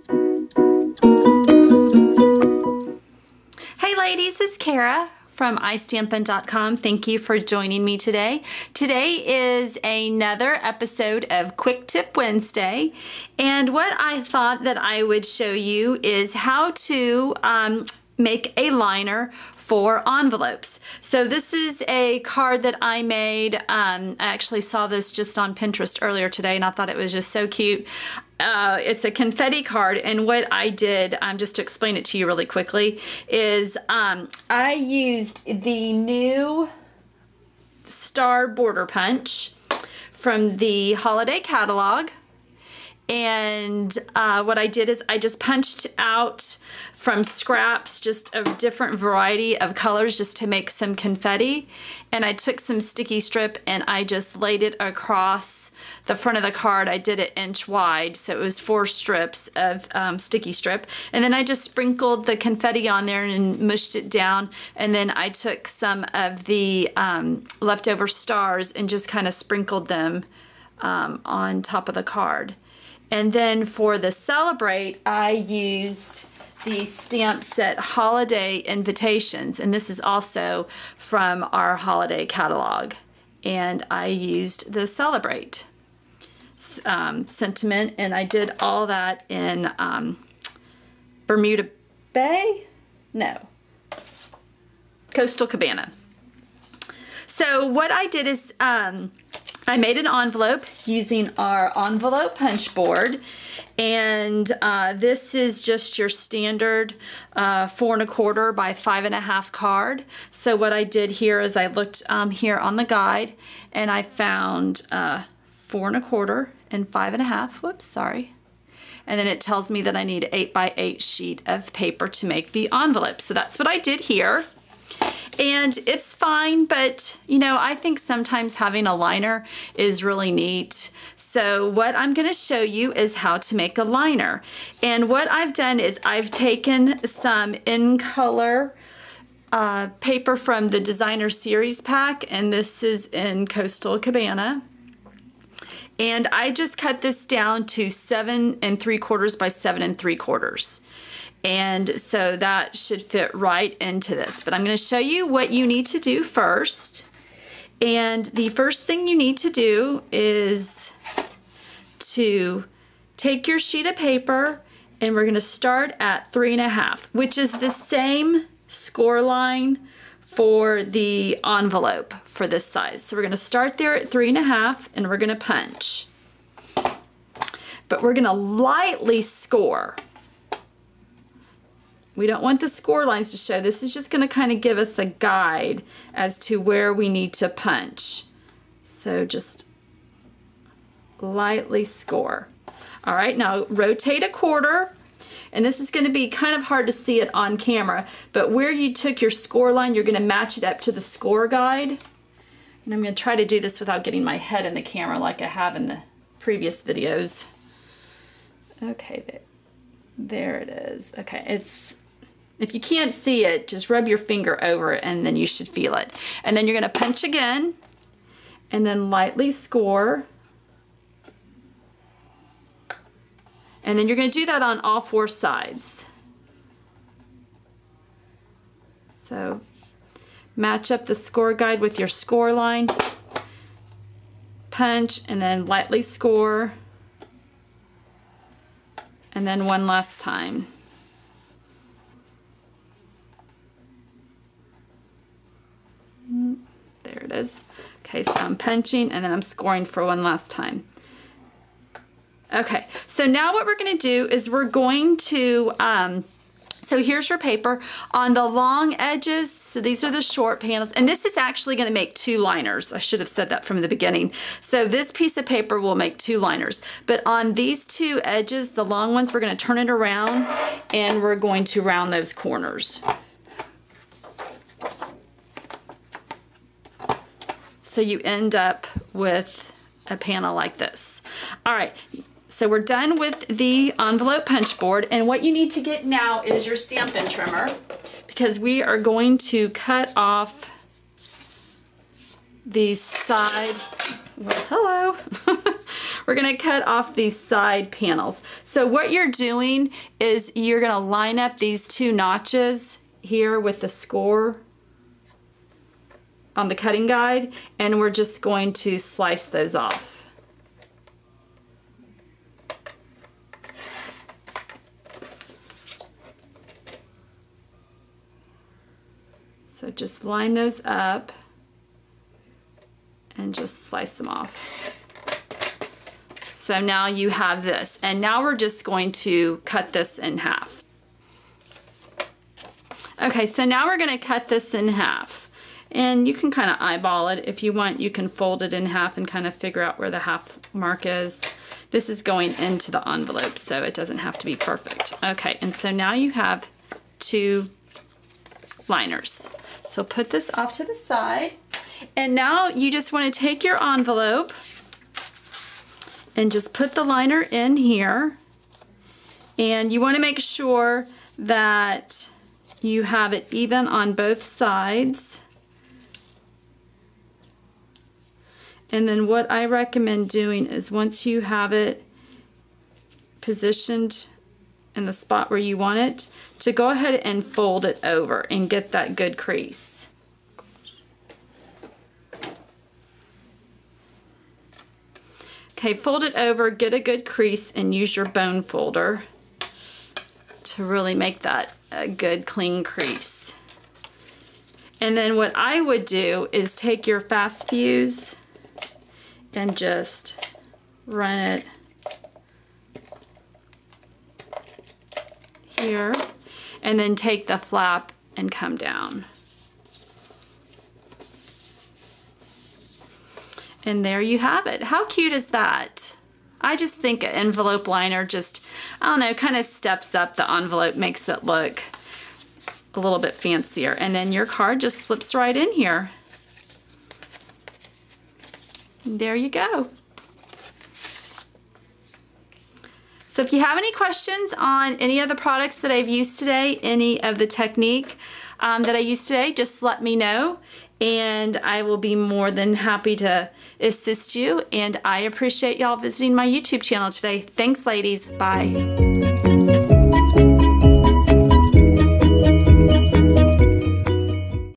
Hey ladies, it's Kara from iStampin.com. Thank you for joining me today. Today is another episode of Quick Tip Wednesday, and what I thought that I would show you is how to make a liner for envelopes. So this is a card that I made. I actually saw this just on Pinterest earlier today and I thought it was just so cute. It's a confetti card, and what I did, just to explain it to you really quickly, is I used the new Star Border Punch from the holiday catalog. And what I did is I just punched out from scraps just a different variety of colors just to make some confetti. And I took some sticky strip and I just laid it across the front of the card. I did it inch wide, so it was 4 strips of sticky strip. And then I just sprinkled the confetti on there and mushed it down. And then I took some of the leftover stars and just kind of sprinkled them on top of the card. And then for the Celebrate, I used the stamp set Holiday Invitations, and this is also from our holiday catalog. And I used the Celebrate sentiment, and I did all that in Bermuda Bay? No, Coastal Cabana. So what I did is I made an envelope using our envelope punch board, and this is just your standard 4 1/4 by 5 1/2 card. So what I did here is I looked here on the guide and I found 4 1/4 and 5 1/2. Whoops, sorry. And then it tells me that I need an 8 by 8 sheet of paper to make the envelope. So that's what I did here. And it's fine, but you know, I think sometimes having a liner is really neat. So what I'm going to show you is how to make a liner. And what I've done is I've taken some in color paper from the Designer Series pack, and this is in Coastal Cabana. And I just cut this down to 7 3/4 by 7 3/4. And so that should fit right into this. But I'm going to show you what you need to do first. And the first thing you need to do is to take your sheet of paper, and we're going to start at 3 1/2, which is the same score line for the envelope for this size. So we're going to start there at 3 1/2, and we're going to punch. But we're going to lightly score. We don't want the score lines to show. This is just going to kind of give us a guide as to where we need to punch. So just lightly score. All right, now rotate 1/4. And this is going to be kind of hard to see it on camera, but where you took your score line, you're going to match it up to the score guide. And I'm going to try to do this without getting my head in the camera like I have in the previous videos. Okay, there it is. Okay, if you can't see it, just rub your finger over it and then you should feel it. And then you're going to punch again and then lightly score. And then you're going to do that on all 4 sides. So match up the score guide with your score line, punch, and then lightly score. And then one last time. There it is. Okay, so I'm punching and then I'm scoring for one last time. Okay, so now what we're going to do is we're going to, so here's your paper. On the long edges, so these are the short panels, and this is actually going to make 2 liners. I should have said that from the beginning. So this piece of paper will make 2 liners. But on these 2 edges, the long ones, we're going to turn it around and we're going to round those corners. So you end up with a panel like this. All right, so we're done with the envelope punch board, and what you need to get now is your Stampin' Trimmer, because we are going to cut off the side, well, hello. we're gonna cut off these side panels. So what you're doing is you're gonna line up these two notches here with the score on the cutting guide, and we're just going to slice those off. So just line those up and just slice them off. So now you have this, and now we're just going to cut this in half. Okay, so now we're gonna cut this in half. And you can kind of eyeball it. If you want, you can fold it in half and kind of figure out where the half mark is. This is going into the envelope, so it doesn't have to be perfect. Okay, and so now you have two liners. So put this off to the side. And now you just want to take your envelope and just put the liner in here. And you want to make sure that you have it even on both sides. And then what I recommend doing is once you have it positioned in the spot where you want it, to go ahead and fold it over and get that good crease. Okay, fold it over, get a good crease, and use your bone folder to really make that a good clean crease. And then what I would do is take your fast fuse and just run it here, and then take the flap and come down. And there you have it. How cute is that? I just think an envelope liner just, I don't know, kind of steps up the envelope, makes it look a little bit fancier. And then your card just slips right in here. There you go. So if you have any questions on any of the products that I've used today, any of the technique that I used today, just let me know, and I will be more than happy to assist you. And I appreciate y'all visiting my YouTube channel today. Thanks, ladies. Bye.